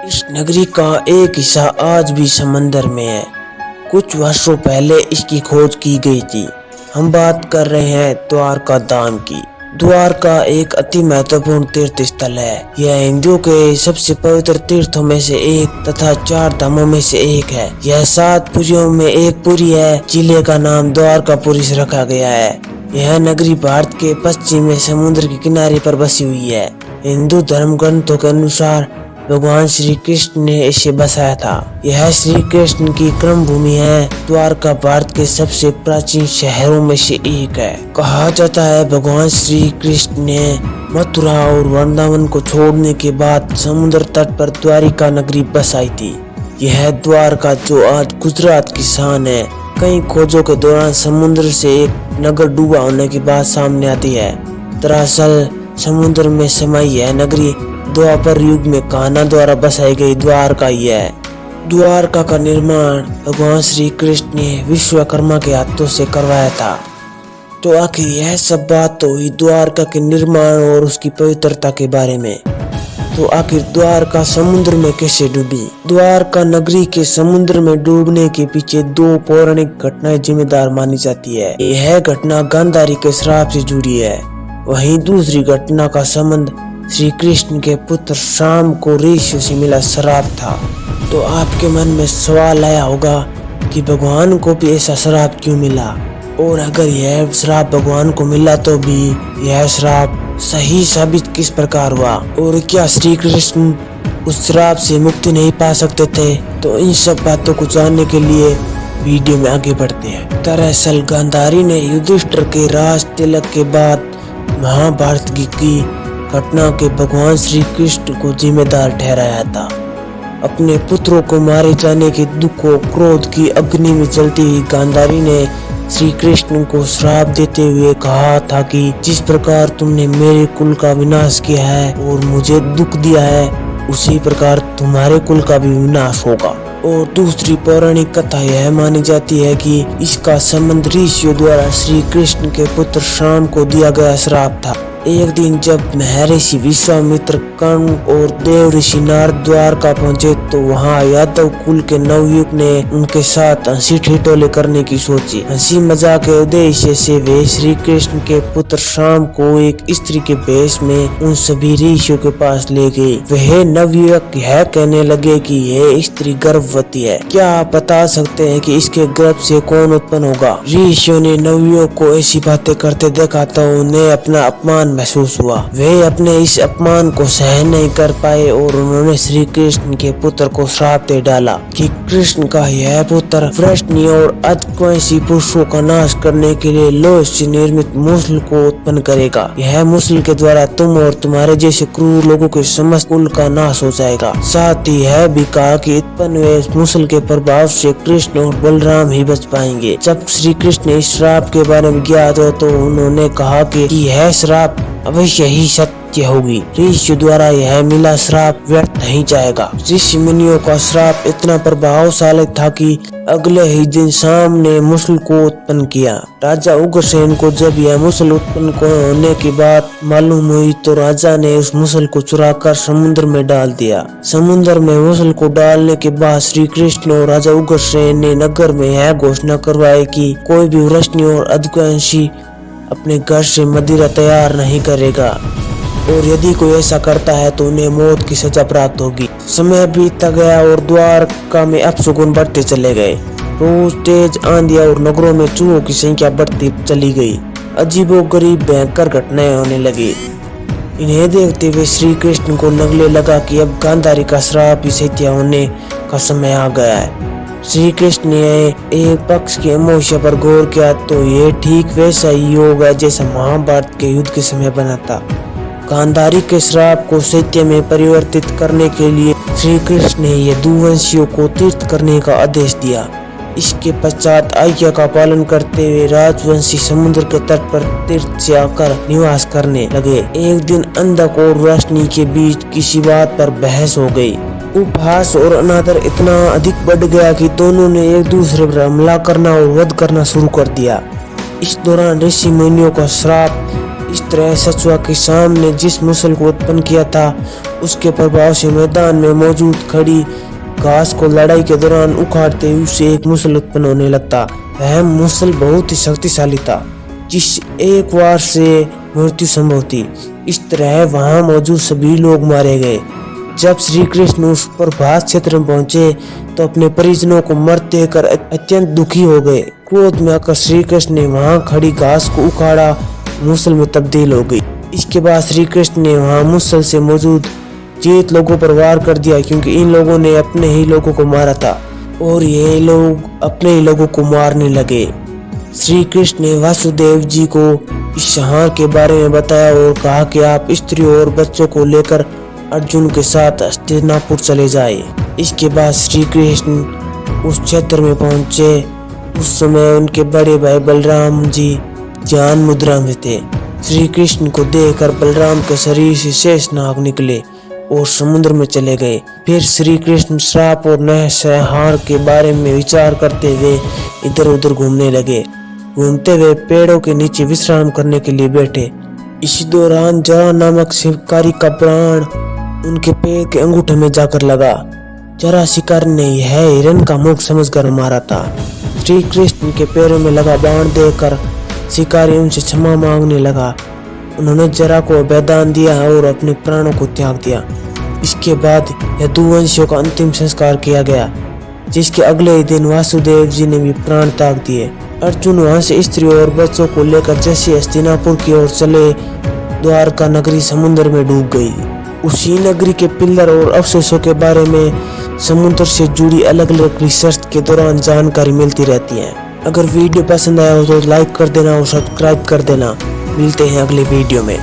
इस नगरी का एक हिस्सा आज भी समंदर में है। कुछ वर्षों पहले इसकी खोज की गई थी। हम बात कर रहे हैं द्वारका धाम की। द्वारका एक अति महत्वपूर्ण तीर्थ स्थल है। यह हिंदुओं के सबसे पवित्र तीर्थों में से एक तथा 4 धामों में से एक है। यह 7 पुरियों में एक पुरी है। जिले का नाम द्वारकापुरी से रखा गया है। यह नगरी भारत के पश्चिम में समुद्र के किनारे पर बसी हुई है। हिंदू धर्म ग्रंथों के अनुसार भगवान श्री कृष्ण ने इसे बसाया था। यह श्री कृष्ण की कर्म भूमि है। द्वारका भारत के सबसे प्राचीन शहरों में से एक है। कहा जाता है भगवान श्री कृष्ण ने मथुरा और वृंदावन को छोड़ने के बाद समुद्र तट पर द्वारिका नगरी बसाई थी। यह द्वारका जो आज गुजरात की शान है, कई खोजों के दौरान समुद्र से एक नगर डूबा होने की बात सामने आती है। दरअसल समुद्र में समाई यह नगरी द्वापर युग में कान्हा द्वारा बसाई गई द्वारका ही है। द्वारका का निर्माण भगवान श्री कृष्ण ने विश्वकर्मा के हाथों से करवाया था। तो आखिर यह सब बात तो हुई द्वारका के निर्माण और उसकी पवित्रता के बारे में। तो आखिर द्वारका समुद्र में कैसे डूबी? द्वारका नगरी के समुद्र में डूबने के पीछे 2 पौराणिक घटनाएं जिम्मेदार मानी जाती है। यह घटना गांधारी के श्राप से जुड़ी है। वहीं दूसरी घटना का संबंध श्री कृष्ण के पुत्र शाम को ऋषियों से मिला श्राप था। तो आपके मन में सवाल आया होगा कि भगवान को भी ऐसा श्राप क्यों मिला, और अगर यह श्राप भगवान को मिला तो भी यह श्राप सही साबित किस प्रकार हुआ, और क्या श्री कृष्ण उस श्राप से मुक्ति नहीं पा सकते थे? तो इन सब बातों को जानने के लिए वीडियो में आगे बढ़ते हैं। दरअसल गांधारी ने युधिष्ठिर के राज तिलक के बाद महाभारत की घटना के भगवान श्री कृष्ण को जिम्मेदार ठहराया था। अपने पुत्रों को मारे जाने के दुख और क्रोध की अग्नि में जलती हुई गांधारी ने श्री कृष्ण को श्राप देते हुए कहा था कि जिस प्रकार तुमने मेरे कुल का विनाश किया है और मुझे दुख दिया है, उसी प्रकार तुम्हारे कुल का भी विनाश होगा। और दूसरी पौराणिक कथा यह मानी जाती है कि इसका संबंध ऋषियों द्वारा श्री कृष्ण के पुत्र शाम को दिया गया श्राप था। एक दिन जब महर्षि विश्वामित्र, कर्ण और देव ऋषि नारद द्वारका पहुंचे तो वहां यादव कुल के नवयुवक ने उनके साथ हंसी ठिठोले करने की सोची। हंसी मजाक के उद्देश्य से वे श्री कृष्ण के पुत्र शाम को एक स्त्री के भेष में उन सभी ऋषियों के पास ले गए। वह नवयुवक यह कहने लगे कि यह स्त्री गर्भवती है। क्या आप बता सकते हैं कि इसके गर्भ से कौन उत्पन्न होगा? ऋषियों ने नवयुवक को ऐसी बातें करते देखा तो उन्हें अपना अपमान महसूस हुआ। वे अपने इस अपमान को सहन नहीं कर पाए और उन्होंने श्री कृष्ण के पुत्र को श्राप दे डाला कि कृष्ण का यह पुत्र वृष्णि और अधवंशी पुरुषों का नाश करने के लिए लोहे से निर्मित मूसल को उत्पन्न करेगा। यह मूसल के द्वारा तुम और तुम्हारे जैसे क्रूर लोगों के समस्त कुल का नाश हो जाएगा। साथ ही यह भी कहा कि उत्पन्न हुए मूसल के प्रभाव से कृष्ण और बलराम ही बच पाएंगे। जब श्री कृष्ण इस श्राप के बारे में ज्ञात हो तो उन्होंने कहा कि यह श्राप अवश्य ही सत्य होगी। ऋषियों द्वारा यह मिला श्राप व्यर्थ नहीं जाएगा। ऋषि मुनियों का श्राप इतना प्रभावशाली था कि अगले ही दिन शाम ने मूसल को उत्पन्न किया। राजा उग्रसेन को जब यह मूसल उत्पन्न होने की बात मालूम हुई तो राजा ने उस मूसल को चुराकर समुद्र में डाल दिया। समुद्र में मूसल को डालने के बाद श्री कृष्ण और राजा उग्रसेन ने नगर में यह घोषणा करवाई कि कोई भी वृष्णि और अधवंशी अपने घर से मदिरा तैयार नहीं करेगा, और यदि कोई ऐसा करता है तो उन्हें मौत की सजा प्राप्त होगी। समय बीतता गया और द्वारका में अपशगुन बढ़ते चले गए। रोज तेज आंधियां और नगरों में चूहों की संख्या बढ़ती चली गई। अजीबोगरीब भयंकर घटनाएं होने लगी। इन्हें देखते हुए श्री कृष्ण को लगने लगा कि अब गांधारी का श्राप ही सत्य होने का समय आ गया है। श्री कृष्ण ने एक पक्ष की अमावस्या पर गौर किया तो ये ठीक वैसा ही होगा जैसा महाभारत के युद्ध के समय बना था। गांधारी के श्राप को सत्य में परिवर्तित करने के लिए श्री कृष्ण ने यदुवंशियों को तीर्थ करने का आदेश दिया। इसके पश्चात आज्ञा का पालन करते हुए राजवंशी समुद्र के तट पर तीर्थ से आकर निवास करने लगे। एक दिन अंधक और रोशनी के बीच किसी बात पर बहस हो गई। उपहास और अनादर इतना अधिक बढ़ गया कि दोनों ने एक दूसरे पर हमला करना और वध करना शुरू कर दिया। इस दौरान ऋषि मुनियों का श्राप इस तरह सचुआ के सामने जिस मुसल को उत्पन्न किया था उसके प्रभाव से मैदान में मौजूद खड़ी घास को लड़ाई के दौरान उखाड़ते ही उससे एक मुसल उत्पन्न होने लगता। वह मुसल बहुत ही शक्तिशाली था जिस एक वार से मृत्यु संभव थी। इस तरह वहां मौजूद सभी लोग मारे गए। जब श्री कृष्ण उस प्रभास क्षेत्र में पहुंचे तो अपने परिजनों को मरते देकर अत्यंत दुखी हो गए। क्रोध में आकर श्री कृष्ण ने वहां खड़ी घास को उखाड़ा, मुसल में तब्दील हो गई। इसके बाद श्री कृष्ण ने वहां मुसल से मौजूद जीवित लोगों पर वार कर दिया, क्योंकि इन लोगों ने अपने ही लोगों को मारा था और ये लोग अपने ही लोगों को मारने लगे। श्री कृष्ण ने वासुदेव जी को इस संहार के बारे में बताया और कहा कि आप स्त्रियों और बच्चों को लेकर अर्जुन के साथ हस्तिनापुर चले जाए। इसके बाद श्री कृष्ण उस क्षेत्र में पहुंचे। उस समय उनके बड़े भाई बलराम जी ज्ञान मुद्रा में थे। श्री कृष्ण को देखकर बलराम के शरीर से शेष नाग निकले और समुद्र में चले गए। फिर श्री कृष्ण श्राप और नरसंहार के बारे में विचार करते हुए इधर उधर घूमने लगे। घूमते हुए पेड़ों के नीचे विश्राम करने के लिए बैठे। इसी दौरान जरा नामक शिकारी का प्राण उनके पैर के अंगूठे में जाकर लगा। जरा शिकारी ने यह हिरण का मुख समझकर मारा था। श्री कृष्ण के पैरों में लगा बाण देखकर शिकारी उनसे क्षमा मांगने लगा। उन्होंने जरा को बलिदान दिया और अपने प्राणों को त्याग दिया। इसके बाद यदुवंशियों का अंतिम संस्कार किया गया, जिसके अगले ही दिन वासुदेव जी ने भी प्राण त्याग दिए। अर्जुन वहां से स्त्रियों और बच्चों को लेकर जैसे हस्तिनापुर की ओर चले, द्वारका नगरी समुद्र में डूब गई। उसी नगरी के पिल्लर और अवशेषों के बारे में समुद्र से जुड़ी अलग अलग रिसर्च के दौरान जानकारी मिलती रहती है। अगर वीडियो पसंद आया हो तो लाइक कर देना और सब्सक्राइब कर देना। मिलते हैं अगले वीडियो में।